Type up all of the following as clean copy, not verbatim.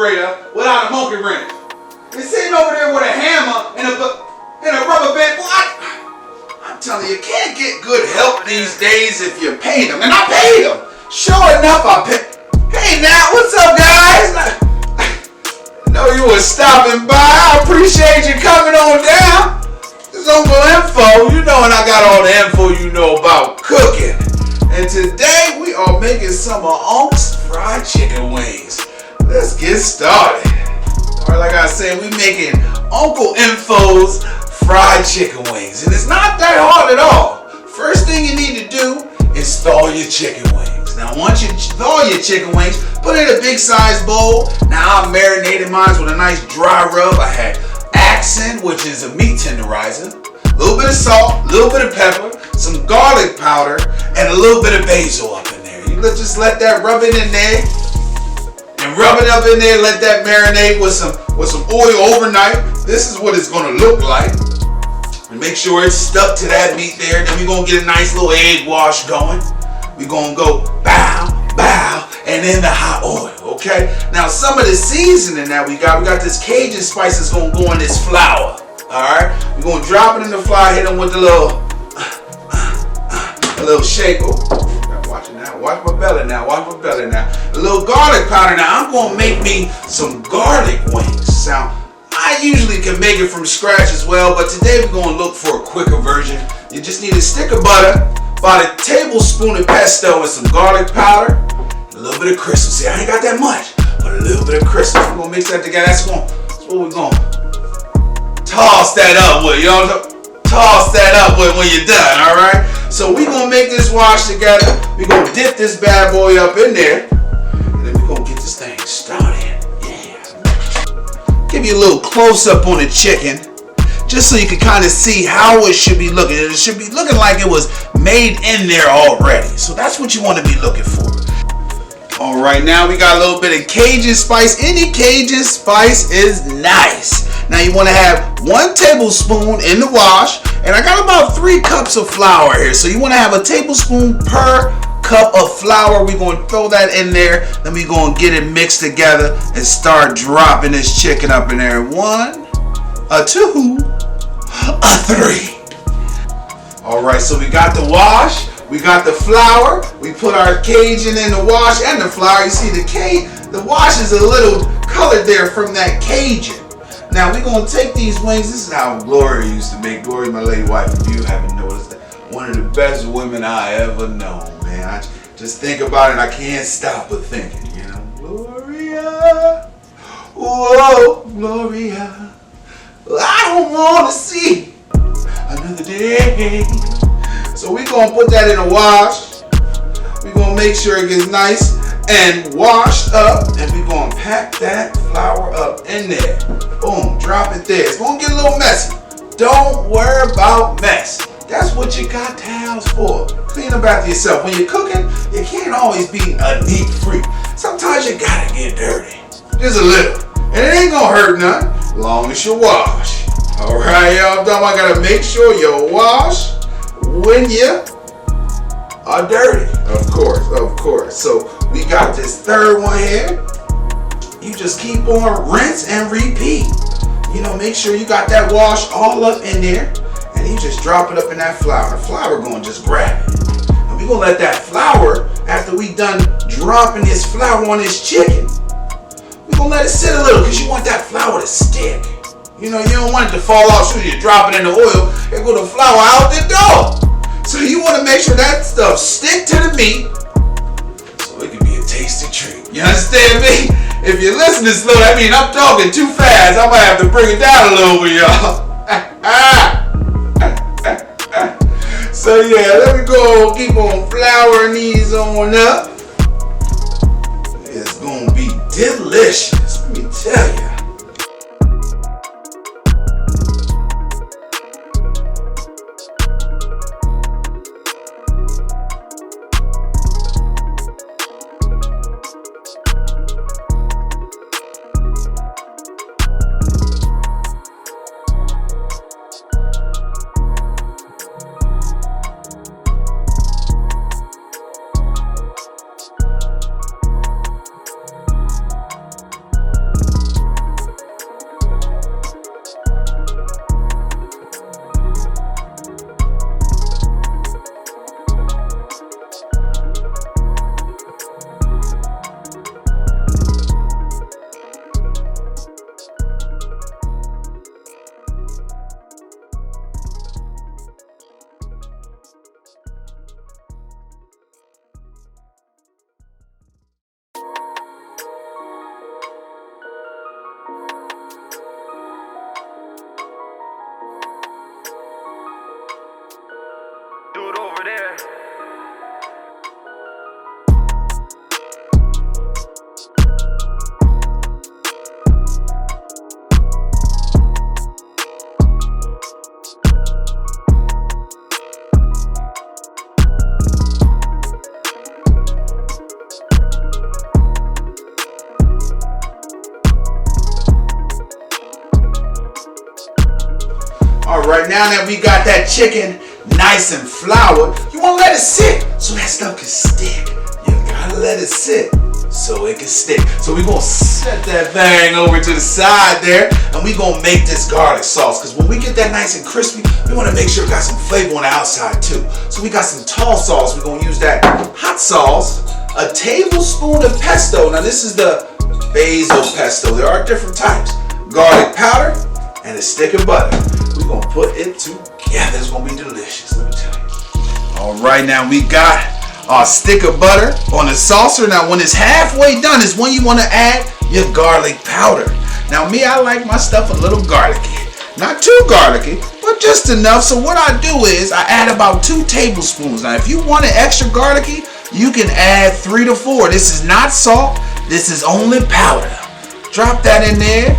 carburetor without a monkey wrench. You're sitting over there with a hammer and a rubber band. Well, I'm telling you, you can't get good help these days if you pay them. And I paid them. Sure enough, I paid. Hey now, what's up guys? I know you were stopping by. I appreciate you coming on down. It's Uncle Info. You know, and I got all the info you know about cooking. And today we are making some of Unk'S fried chicken wings. Let's get started. Alright, like I said, we making Uncle Info's fried chicken wings. And it's not that hard at all. First thing you need to do is thaw your chicken wings. Now once you thaw your chicken wings, put it in a big size bowl. Now I marinated mine with a nice dry rub. I had accent, which is a meat tenderizer, a little bit of salt, a little bit of pepper, some garlic powder, and a little bit of basil up in there. You just let that rub it in there. And rub it up in there, let that marinate with some oil overnight. This is what it's gonna look like. And make sure it's stuck to that meat there. Then we're gonna get a nice little egg wash going. We're gonna go bow, bow, and in the hot oil, okay? Now some of the seasoning that we got this Cajun spice that's gonna go in this flour, all right? We're gonna drop it in the flour, hit them with a little shake. Watch it now, watch my belly now, watch my belly now. A little garlic powder. Now I'm gonna make me some garlic wings. Now, I usually can make it from scratch as well, but today we're gonna look for a quicker version. You just need a stick of butter, about a tablespoon of pesto and some garlic powder, and a little bit of crystals. See, I ain't got that much, but a little bit of crystals. We're gonna mix that together. That's what we're gonna toss that up with, you know? Toss that up with when you're done, all right? So we're gonna make this wash together. We're gonna dip this bad boy up in there, and then we're gonna get this thing started. Yeah. Give you a little close up on the chicken, just so you can kind of see how it should be looking. It should be looking like it was made in there already. So that's what you want to be looking for. All right, now we got a little bit of Cajun spice. Any Cajun spice is nice. Now you want to have 1 tablespoon in the wash, and I got about 3 cups of flour here. So you want to have a tablespoon per cup of flour. We're going to throw that in there. Then we're going to get it mixed together and start dropping this chicken up in there. 1, a 2, a 3. All right, so we got the wash. We got the flour. We put our Cajun in the wash and the flour. You see the wash is a little colored there from that Cajun. Now we're gonna take these wings. This is how Gloria used to make. Gloria, my lady wife, if you haven't noticed that, one of the best women I ever known, man. I just think about it, I can't stop but thinking, you know. Gloria, whoa, Gloria, I don't wanna see another day. So we're gonna put that in a wash. We're gonna make sure it gets nice and washed up, and we're gonna pack that flour up in there. Boom, drop it there. It's gonna get a little messy. Don't worry about mess. That's what you got towels for. Clean up after yourself. When you're cooking, you can't always be a neat freak. Sometimes you gotta get dirty. Just a little. And it ain't gonna hurt none, as long as you wash. All right, y'all, I gotta make sure you wash when you are dirty. Of course. So we got this third one here. You just keep on rinse and repeat. You know, make sure you got that wash all up in there, and you just drop it up in that flour. The flour gonna just grab it. And we gonna let that flour, after we done dropping this flour on this chicken, we gonna let it sit a little, because you want that flour to stick. You know, you don't want it to fall off as soon as you drop it in the oil. It go the flour out the door. So you want to make sure that stuff stick to the meat, so it can be a tasty treat. You understand me? If you're listening slow, that means I'm talking too fast. I might have to bring it down a little bit, y'all. So yeah, let me go keep on flouring these on up. It's gonna be delicious, let me tell you. All right, now that we got that chicken nice and floured, you want to let it sit so that stuff can stick. You gotta let it sit so it can stick. So we're gonna set that thing over to the side there, and we're gonna make this garlic sauce, because when we get that nice and crispy, we want to make sure it got some flavor on the outside too. So we got some tall sauce. We're gonna use that hot sauce, a tablespoon of pesto. Now this is the basil pesto. There are different types. Garlic powder and a stick of butter. We're gonna put it together. It's gonna be delicious, let me tell you. All right, now we got our stick of butter on the saucer. Now when it's halfway done is when you want to add your garlic powder. Now me, I like my stuff a little garlicky. Not too garlicky, but just enough. So what I do is I add about 2 tablespoons. Now if you want it extra garlicky, you can add 3 to 4. This is not salt, this is only powder. Drop that in there.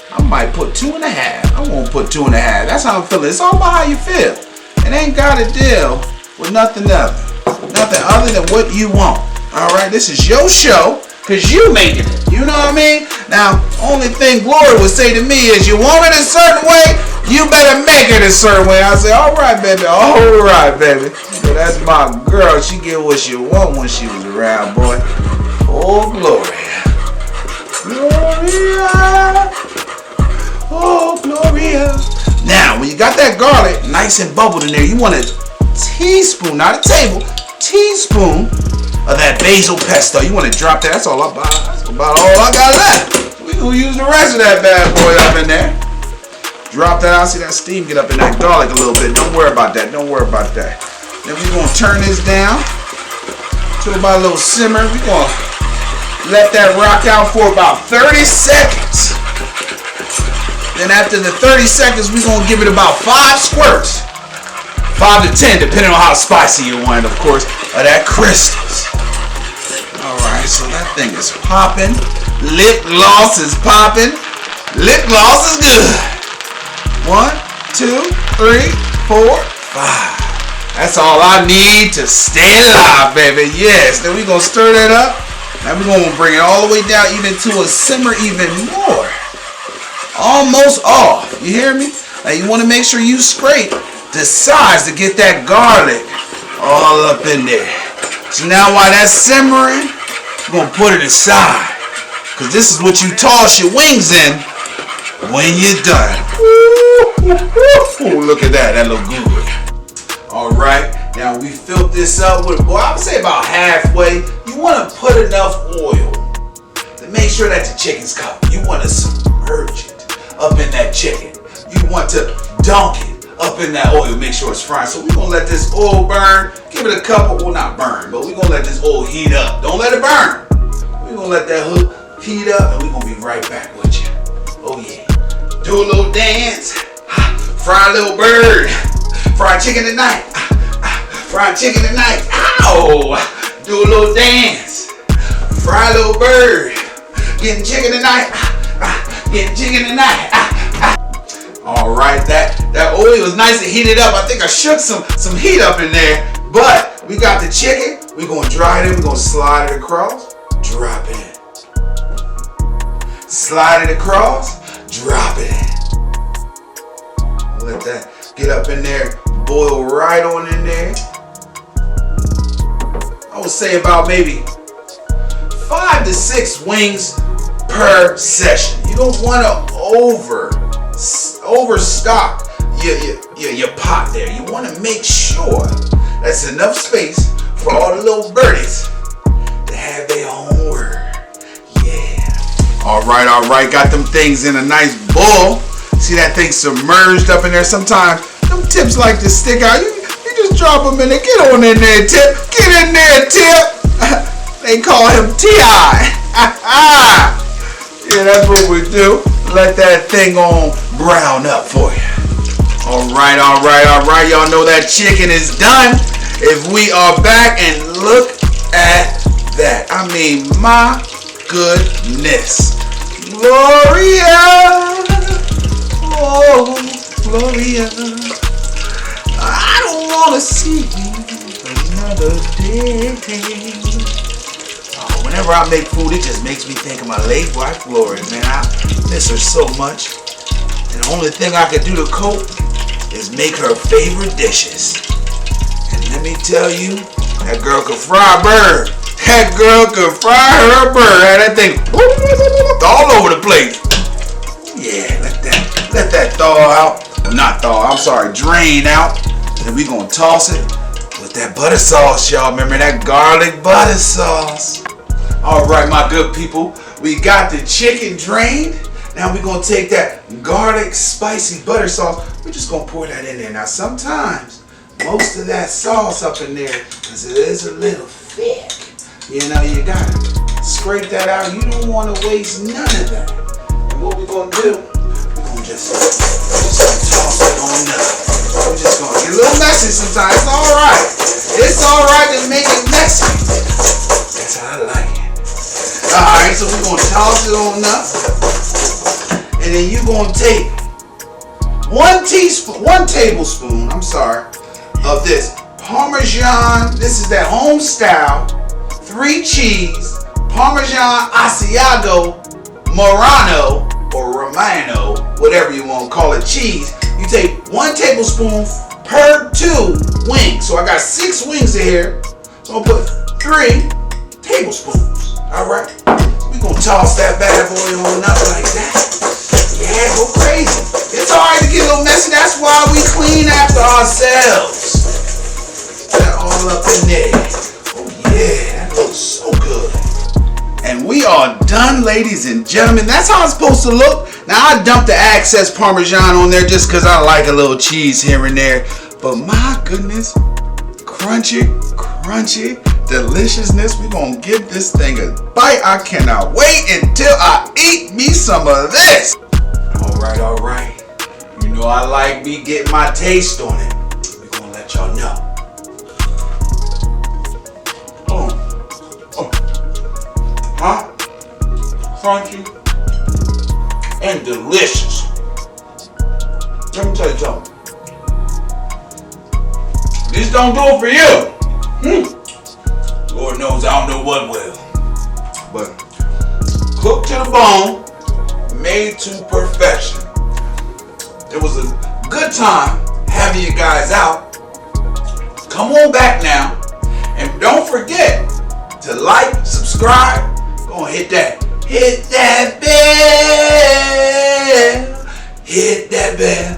I might put 2.5. I won't put 2.5. That's how I'm feeling. It's all about how you feel. It ain't got to deal with nothing other than what you want. All right, this is your show, because you making it. You know what I mean? Now, only thing Glory would say to me is, you want it a certain way, you better make it a certain way. I say, all right, baby. All right, baby. So that's my girl. She get what she want when she was around, boy. Oh, Gloria. Gloria. Oh, Gloria. Now, when you got that garlic nice and bubbled in there, you want a teaspoon, not a table, teaspoon of that basil pesto. You want to drop that. That's all about. That's about all I got left. We gonna use the rest of that bad boy up in there. Drop that out. See that steam get up in that garlic a little bit. Don't worry about that. Don't worry about that. Then we're gonna turn this down to about a little simmer. We're gonna let that rock out for about 30 seconds. Then after the 30 seconds, we're going to give it about 5 squirts. 5 to 10, depending on how spicy you want it, of course, of that crystals. Alright, so that thing is popping. Lip gloss is popping. Lip gloss is good. 1, 2, 3, 4, 5. That's all I need to stay alive, baby. Yes, then we're going to stir that up. Now we're going to bring it all the way down even to a simmer even more. Almost off. You hear me? Now you want to make sure you scrape the sides to get that garlic all up in there. So now while that's simmering, we're going to put it aside, because this is what you toss your wings in when you're done. Ooh, look at that. That look good. Alright, now we filled this up with, well, I would say about halfway. You want to put enough oil to make sure that the chicken's covered. You want to submerge it up in that chicken. You want to dunk it up in that oil, make sure it's frying. So we're going to let this oil burn. Give it a couple, well, not burn, but we're going to let this oil heat up. Don't let it burn. We're going to let that hook heat up, and we're going to be right back with you. Oh, yeah. Do a little dance. Fry a little bird. Fried chicken tonight. Fried chicken tonight. Ow! Do a little dance. Fry a little bird. Getting chicken tonight. Getting chicken tonight. All right, that oil was nice and heated up. I think I shook some heat up in there, but we got the chicken. We're gonna dry it in. We're gonna slide it across, drop it in. Slide it across, drop it in. Let that get up in there, boil right on in there. I would say about maybe 5 to 6 wings per session. You don't want to overstock your pot there. You want to make sure that's enough space for all the little birdies to have their own word. Yeah. All right. Got them things in a nice bowl. See that thing submerged up in there. Sometimes them tips like to stick out. You just drop them in there. Get on in there, Tip. Get in there, Tip. They call him T.I. Yeah, that's what we do. Let that thing on brown up for you. All right. Y'all know that chicken is done. If we are back, and look at that. I mean, my goodness. Gloria. Oh, Gloria. I don't want to see you another day. Whenever I make food, it just makes me think of my late wife, Gloria, man. I miss her so much. And the only thing I can do to cope is make her favorite dishes. And let me tell you, that girl can fry a bird. That girl can fry her bird. That thing all over the place. Yeah, let that thaw out. Well, not thaw, I'm sorry, drain out. And then we gonna toss it with that butter sauce, y'all. Remember that garlic butter sauce? All right, my good people, we got the chicken drained. Now we're gonna take that garlic spicy butter sauce. We're just gonna pour that in there. Now sometimes, most of that sauce up in there, because it is a little thick, you know, you gotta scrape that out. You don't wanna waste none of that. And what we're gonna do, we're gonna just toss it on up. We're just gonna get a little messy sometimes. It's alright. It's alright to make it messy. That's how I like it. Alright, so we're gonna toss it on up. And then you're gonna take 1 tablespoon, of this Parmesan. This is that home style 3 cheese Parmesan Asiago Murano or Romano, whatever you want to call it, cheese. You take 1 tablespoon per 2 wings. So I got 6 wings in here. So I'll put 3 tablespoons. All right. We're gonna toss that bad boy on up like that. Yeah, go crazy. It's alright to get a little messy. That's why we clean after ourselves. That all up in there. Oh yeah, that looks so good. And we are done, ladies and gentlemen. That's how it's supposed to look. Now I dumped the excess Parmesan on there just because I like a little cheese here and there. But my goodness, crunchy deliciousness. We're gonna give this thing a bite. I cannot wait until I eat me some of this. All right. You know I like me getting my taste on it. We're gonna let y'all know. Hot, crunchy, and delicious. Let me tell you something. This don't do it for you. Lord knows I don't know what will. But cooked to the bone, made to perfection. It was a good time having you guys out. Come on back now. And don't forget to like, subscribe. Go and hit that bell. Hit that bell.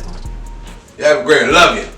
You have a great, love you.